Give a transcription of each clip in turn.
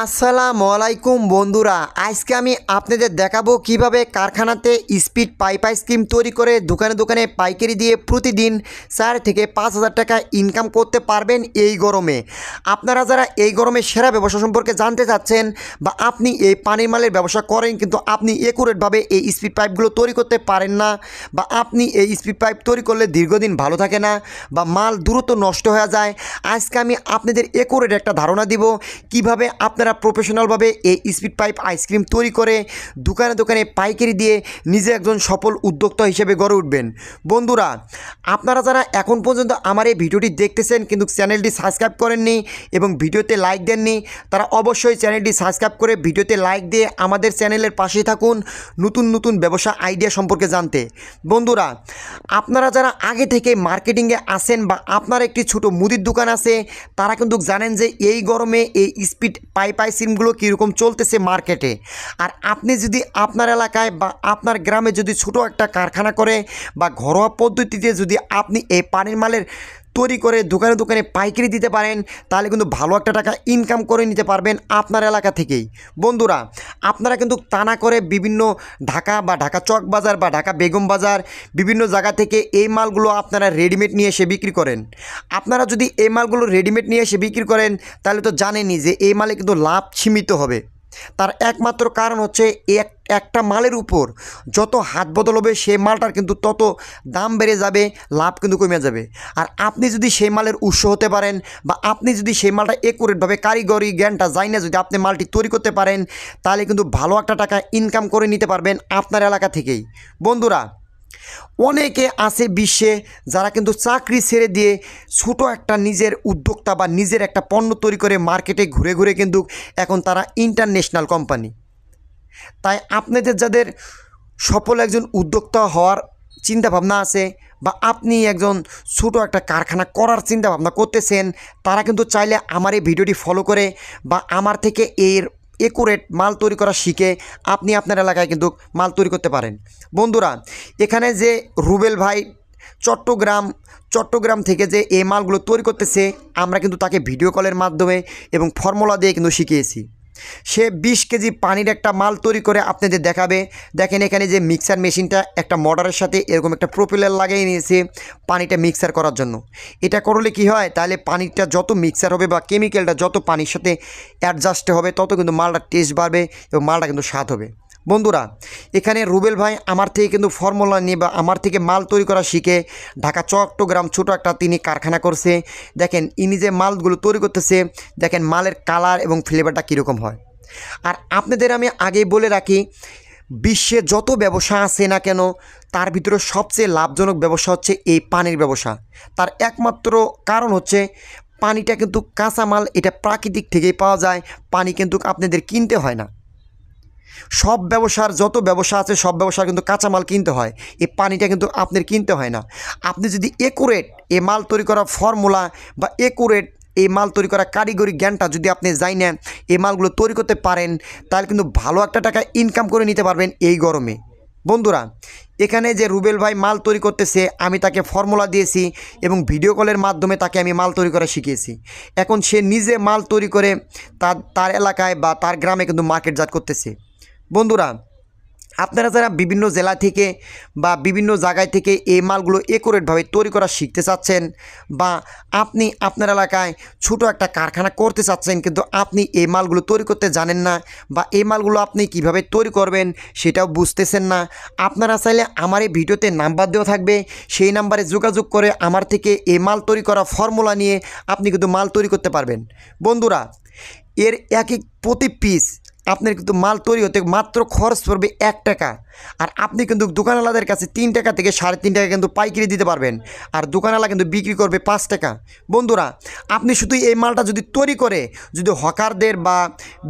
আসসালামু আলাইকুম বন্ধুরা, আজকে আমি আপনাদের দেখাবো কিভাবে কারখানাতে স্পিড পাইপ আইসক্রিম তৈরি করে দোকানে দোকানে পাইকারি দিয়ে প্রতিদিন 4 থেকে 5,000 টাকা ইনকাম করতে পারবেন এই গরমে। আপনারা যারা এই গরমে সেরা ব্যবসা সম্পর্কে জানতে চাচ্ছেন বা আপনি এই পানির মালের ব্যবসা করেন কিন্তু আপনি একুরেটভাবে এই স্পিড পাইপগুলো তৈরি করতে পারেন না, বা আপনি এই স্পিড পাইপ তৈরি করলে দীর্ঘদিন ভালো থাকে না বা মাল দ্রুত নষ্ট হয়ে যায়, আজকে আমি আপনাদের একুরেট একটা ধারণা দিব কিভাবে আপনারা প্রফেশনালভাবে এই স্পিড পাইপ আইসক্রিম তৈরি করে দোকানে দোকানে পাইকারি দিয়ে নিজে একজন সফল উদ্যোক্তা হিসেবে গড়ে উঠবেন। বন্ধুরা, আপনারা যারা এখন পর্যন্ত আমার এই ভিডিওটি দেখতেছেন কিন্তু চ্যানেলটি সাবস্ক্রাইব করেননি এবং ভিডিওতে লাইক দেননি, তারা অবশ্যই চ্যানেলটি সাবস্ক্রাইব করে ভিডিওতে লাইক দিয়ে আমাদের চ্যানেলের পাশেই থাকুন নতুন নতুন ব্যবসা আইডিয়া সম্পর্কে জানতে। বন্ধুরা, আপনারা যারা আগে থেকে মার্কেটিংয়ে আসেন বা আপনার একটি ছোট মুদির দোকান আছে, তারা কিন্তু জানেন যে এই গরমে এই স্পিড পাইপ আইসক্রিমগুলো কীরকম চলতেছে মার্কেটে। আর আপনি যদি আপনার এলাকায় বা আপনার গ্রামে যদি ছোটো একটা কারখানা করে বা ঘরোয়া পদ্ধতিতে যদি আপনি এই পানির মালের তৈরি করে দোকানে দোকানে পাইকারি দিতে পারেন, তাহলে কিন্তু ভালো একটা টাকা ইনকাম করে নিতে পারবেন আপনার এলাকা থেকেই। বন্ধুরা, আপনারা কিন্তু তা না করে বিভিন্ন ঢাকা বা ঢাকা চক বাজার বা ঢাকা বেগম বাজার বিভিন্ন জায়গা থেকে এই মালগুলো আপনারা রেডিমেড নিয়ে এসে বিক্রি করেন। আপনারা যদি এই মালগুলো রেডিমেড নিয়ে এসে বিক্রি করেন তাহলে তো জানেনই যে এই মালে কিন্তু লাভ সীমিত হবে। তার একমাত্র কারণ হচ্ছে একটা মালের উপর যত হাত বদল হবে সেই মালটার কিন্তু তত দাম বেড়ে যাবে, লাভ কিন্তু কমে যাবে। আর আপনি যদি সেই মালের উৎস হতে পারেন বা আপনি যদি সেই মালটা একুরেটভাবে কারিগরি জ্ঞানটা যাই না যদি আপনি মালটি তৈরি করতে পারেন, তাহলে কিন্তু ভালো একটা টাকা ইনকাম করে নিতে পারবেন আপনার এলাকা থেকেই। বন্ধুরা, অনেকে আছে বিশ্বে যারা কিন্তু চাকরি ছেড়ে দিয়ে ছোটো একটা নিজের উদ্যোক্তা বা নিজের একটা পণ্য তৈরি করে মার্কেটে ঘুরে ঘুরে কিন্তু এখন তারা ইন্টারন্যাশনাল কোম্পানি। তাই আপনাদের যাদের সফল একজন উদ্যোক্তা হওয়ার চিন্তাভাবনা আছে বা আপনি একজন ছোটো একটা কারখানা করার চিন্তাভাবনা করতেছেন, তারা কিন্তু চাইলে আমার এই ভিডিওটি ফলো করে বা আমার থেকে এর একুরেট মাল তৈরি করা শিখে আপনি আপনার এলাকায় কিন্তু মাল তৈরি করতে পারেন। বন্ধুরা, এখানে যে রুবেল ভাই চট্টগ্রাম থেকে যে এই মালগুলো তৈরি করতেছে, আমরা কিন্তু তাকে ভিডিও কলের মাধ্যমে এবং ফর্মুলা দিয়ে কিন্তু শিখিয়েছি। সে 20 কেজি পানির একটা মাল তৈরি করে আপনাদের দেখাবে। দেখেন এখানে যে মিক্সার মেশিনটা একটা মোটরের সাথে এরকম একটা প্রোপেলার লাগিয়ে নিয়েছে পানিটা মিক্সার করার জন্য। এটা করলে কি হয়, তাহলে পানিটা যত মিক্সার হবে বা কেমিক্যালটা যত পানির সাথে অ্যাডজাস্ট হবে তত কিন্তু মালটার টেস্ট বাড়বে এবং মালটা কিন্তু স্বাদ হবে। বন্ধুরা, এখানে রুবেল ভাই আমার থেকে কিন্তু ফর্মুলা নিয়ে বা আমার থেকে মাল তৈরি করা শিখে ঢাকা চট্টগ্রাম ছোটো একটা তিনি কারখানা করছে। দেখেন ইনি যে মালগুলো তৈরি করতেছে, দেখেন মালের কালার এবং ফ্লেভারটা কীরকম হয়। আর আপনাদের আমি আগেই বলে রাখি, বিশ্বে যত ব্যবসা আছে না কেন তার ভিতরে সবচেয়ে লাভজনক ব্যবসা হচ্ছে এই পানির ব্যবসা। তার একমাত্র কারণ হচ্ছে পানিটা কিন্তু কাঁচামাল, এটা প্রাকৃতিক থেকেই পাওয়া যায়, পানি কিন্তু আপনাদের কিনতে হয় না। সব ব্যবসার যত ব্যবসা আছে সব ব্যবসার কিন্তু কাঁচামাল কিনতে হয়, এই পানিটা কিন্তু আপনার কিনতে হয় না। আপনি যদি একুরেট এই মাল তৈরি করা ফর্মুলা বা একুরেট এই মাল তৈরি করা কারিগরি জ্ঞানটা যদি আপনি যাই নেন এই মালগুলো তৈরি করতে পারেন, তাহলে কিন্তু ভালো একটা টাকা ইনকাম করে নিতে পারবেন এই গরমে। বন্ধুরা, এখানে যে রুবেল ভাই মাল তৈরি করতেছে আমি তাকে ফর্মুলা দিয়েছি এবং ভিডিও কলের মাধ্যমে তাকে আমি মাল তৈরি করা শিখিয়েছি। এখন সে নিজে মাল তৈরি করে তার এলাকায় বা তার গ্রামে কিন্তু মার্কেটজাত করতেছে। বন্ধুরা, আপনারা যারা বিভিন্ন জেলা থেকে বা বিভিন্ন জায়গায় থেকে এই মালগুলো একুরেটভাবে তৈরি করা শিখতে চাচ্ছেন বা আপনি আপনার এলাকায় ছোটো একটা কারখানা করতে চাচ্ছেন কিন্তু আপনি এই মালগুলো তৈরি করতে জানেন না বা এই মালগুলো আপনি কিভাবে তৈরি করবেন সেটাও বুঝতেছেন না, আপনারা চাইলে আমার এই ভিডিওতে নাম্বার দেওয়া থাকবে, সেই নাম্বারে যোগাযোগ করে আমার থেকে এই মাল তৈরি করা ফর্মুলা নিয়ে আপনি কিন্তু মাল তৈরি করতে পারবেন। বন্ধুরা, এর এক প্রতি পিস আপনার কিন্তু মাল তৈরি হতে মাত্র খরচ পড়বে 1 টাকা। আর আপনি কিন্তু দোকানওয়ালাদের কাছে 3 টাকা থেকে 3.5 টাকা কিন্তু পাইকারি দিতে পারবেন, আর দোকানওয়ালা কিন্তু বিক্রি করবে 5 টাকা। বন্ধুরা, আপনি শুধু এই মালটা যদি তৈরি করে যদি হকারদের বা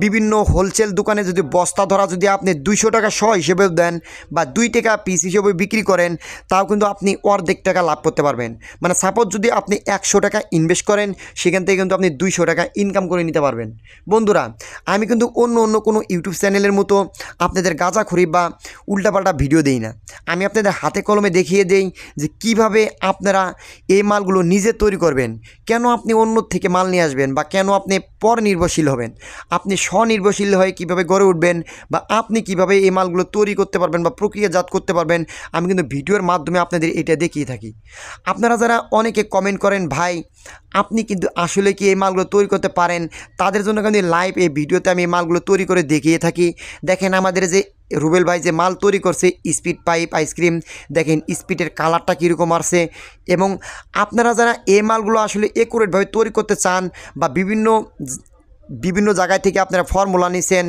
বিভিন্ন হোলসেল দোকানে যদি বস্তা ধরা যদি আপনি 200 টাকা সহ হিসেবে দেন বা 2 টাকা পিস হিসেবে বিক্রি করেন, তাও কিন্তু আপনি অর্ধেক টাকা লাভ করতে পারবেন। মানে সাপোজ যদি আপনি 100 টাকা ইনভেস্ট করেন সেখান থেকে কিন্তু আপনি 200 টাকা ইনকাম করে নিতে পারবেন। বন্ধুরা, আমি কিন্তু অন্য কোনো ইউটিউব চ্যানেলের মতো আপনাদের গাঁজাখড়ি বা উল্টাপাল্টা ভিডিও দেই না। আমি আপনাদের হাতে কলমে দেখিয়ে দেই যে কিভাবে আপনারা এই মালগুলো নিজে তৈরি করবেন, কেন আপনি অন্য থেকে মাল নিয়ে আসবেন, বা কেন আপনি পরনির্ভরশীল হবেন, আপনি স্বনির্ভরশীল হয়ে কিভাবে গড়ে উঠবেন, বা আপনি কিভাবে এই মালগুলো তৈরি করতে পারবেন বা প্রক্রিয়াজাত করতে পারবেন। আমি কিন্তু ভিডিওর মাধ্যমে আপনাদের এটা দেখিয়ে থাকি। আপনারা যারা অনেকে কমেন্ট করেন ভাই আপনি কিন্তু আসলে কি এই মালগুলো তৈরি করতে পারেন, তাদের জন্য কিন্তু লাইভ এই ভিডিওতে আমি এই মালগুলো তৈরি করে দেখিয়ে থাকি। দেখেন আমাদের যে রুবেল ভাই যে মাল তৈরি করছে স্পিড পাইপ আইসক্রিম, দেখেন স্পিডের কালারটা কীরকম আসছে। এবং আপনারা যারা এই মালগুলো আসলে একুরেটভাবে তৈরি করতে চান, বা বিভিন্ন জায়গায় থেকে আপনারা ফর্মুলা নিছেন,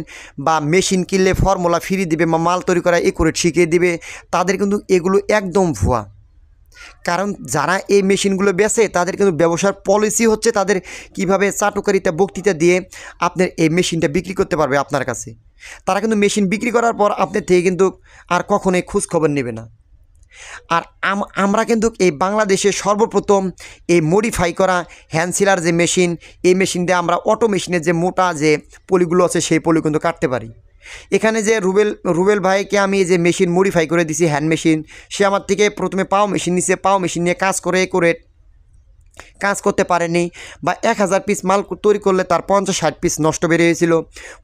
বা মেশিন কিনলে ফর্মুলা ফ্রি দিবে বা মাল তৈরি করা একুরেট শিখিয়ে দিবে, তাদের কিন্তু এগুলো একদম ভুয়া। কারণ যারা এই মেশিনগুলো বেচে তাদের কিন্তু ব্যবসার পলিসি হচ্ছে তাদের কিভাবে চাটুকারিতা বক্তৃতা দিয়ে আপনার এই মেশিনটা বিক্রি করতে পারবে আপনার কাছে। তারা কিন্তু মেশিন বিক্রি করার পর আপনার থেকে কিন্তু আর কখনোই খোঁজ খবর নেবে না। আর আমরা কিন্তু এই বাংলাদেশে সর্বপ্রথম এই মডিফাই করা হ্যান্ড সিলার যে মেশিন, এই মেশিন দিয়ে আমরা অটো মেশিনের যে মোটা যে পলিগুলো আছে সেই পলি কিন্তু কাটতে পারি। এখানে যে রুবেল ভাইকে আমি যে মেশিন মডিফাই করে দিছি হ্যান্ড মেশিন, সে আমার থেকে প্রথমে পাও মেশিন নিছে, পাও মেশিন নিয়ে কাজ করে কাজ করতে পারেনি, বা 1000 পিস মাল তৈরি করলে তার 50-60 পিস নষ্ট বের হয়েছিল।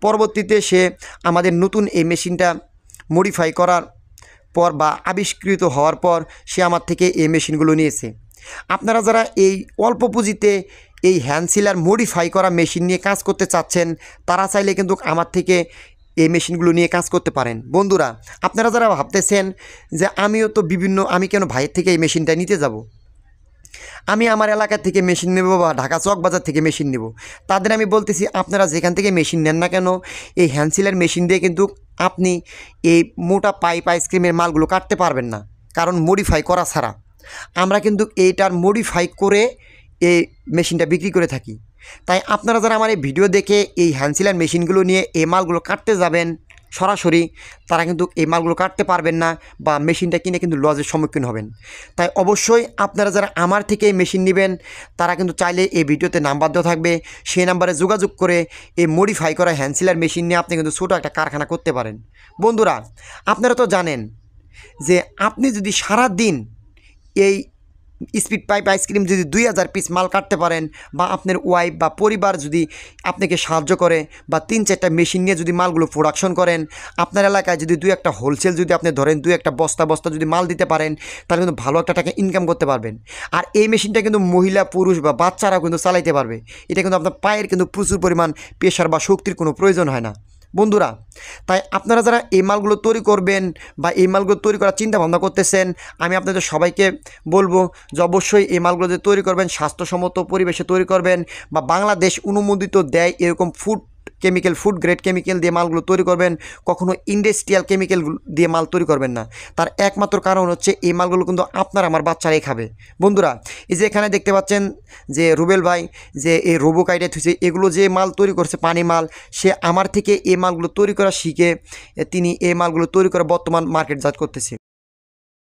পরবর্তীতে সে আমাদের নতুন এই মেশিনটা মডিফাই করার পর বা আবিষ্কৃত হওয়ার পর সে আমার থেকে এই মেশিনগুলো নিয়েছে। আপনারা যারা এই অল্প পুঁজিতে এই হ্যান্ড সিলার মডিফাই করা মেশিন নিয়ে কাজ করতে চাচ্ছেন, তারা চাইলে কিন্তু আমার থেকে এই মেশিনগুলো নিয়ে কাজ করতে পারেন। বন্ধুরা, আপনারা যারা ভাবতেছেন যে আমি কেন ভাইয়ের থেকে এই মেশিনটা নিতে যাব, আমি আমার এলাকা থেকে মেশিন নেব বা ঢাকা চক বাজার থেকে মেশিন নেব, তাদের আমি বলতেছি আপনারা যেখান থেকে মেশিন নেন না কেন, এই হ্যান্ড সিলার মেশিন দিয়ে কিন্তু আপনি এই মোটা পাইপ আইসক্রিমের মালগুলো কাটতে পারবেন না, কারণ মডিফাই করা ছাড়া। আমরা কিন্তু এইটার মডিফাই করে এই মেশিনটা বিক্রি করে থাকি। তাই আপনারা যারা আমার এই ভিডিও দেখে এই হ্যান্ড সিলার মেশিনগুলো নিয়ে এই মালগুলো কাটতে যাবেন সরাসরি, তারা কিন্তু এই মালগুলো কাটতে পারবেন না, বা মেশিনটা কিনে কিন্তু লসের সম্মুখীন হবেন। তাই অবশ্যই আপনারা যারা আমার থেকে এই মেশিন নেবেন, তারা কিন্তু চাইলে এই ভিডিওতে নাম্বার দেওয়া থাকবে, সেই নাম্বারে যোগাযোগ করে এই মডিফাই করা হ্যান্ড সিলার মেশিন নিয়ে আপনি কিন্তু ছোটো একটা কারখানা করতে পারেন। বন্ধুরা, আপনারা তো জানেন যে আপনি যদি সারা দিন এই স্পিড পাইপ আইসক্রিম যদি 2000 পিস মাল কাটতে পারেন, বা আপনার ওয়াইফ বা পরিবার যদি আপনাকে সাহায্য করে, বা 3-4টা মেশিন নিয়ে যদি মালগুলো প্রোডাকশন করেন, আপনার এলাকায় যদি 2-1টা হোলসেল যদি আপনি ধরেন 2-1টা বস্তা যদি মাল দিতে পারেন, তাহলে কিন্তু ভালো একটা টাকা ইনকাম করতে পারবেন। আর এই মেশিনটা কিন্তু মহিলা পুরুষ বা বাচ্চারাও কিন্তু চালাইতে পারবে। এটা কিন্তু আপনার পায়ের কিন্তু প্রচুর পরিমাণ প্রেশার বা শক্তির কোনো প্রয়োজন হয় না। বন্ধুরা, তাই আপনারা যারা এই মালগুলো তৈরি করবেন বা এই মালগুলো তৈরি করার চিন্তা ভাবনা করতেছেন, আমি আপনাদের সবাইকে বলবো যে অবশ্যই এই মালগুলো যে তৈরি করবেন স্বাস্থ্যসম্মত পরিবেশে তৈরি করবেন, বা বাংলাদেশ অনুমোদিত দেয় এরকম ফুড গ্রেড কেমিক্যাল দিয়ে মালগুলো তৈরি করবেন। কখনো ইন্ডাস্ট্রিয়াল কেমিক্যাল দিয়ে মাল তৈরি করবেন না। তার একমাত্র কারণ হচ্ছে এই মালগুলো কিন্তু আপনার আমার বাচ্চারাই খাবে। বন্ধুরা, এই যে এখানে দেখতে পাচ্ছেন যে রুবেল ভাই যে এই রোবোকাইটে থুইছে, এগুলো যে মাল তৈরি করছে পানি মাল, সে আমার থেকে এই মালগুলো তৈরি করা শিখে তিনি এই মালগুলো তৈরি করে বর্তমান মার্কেটজাত করতেছে।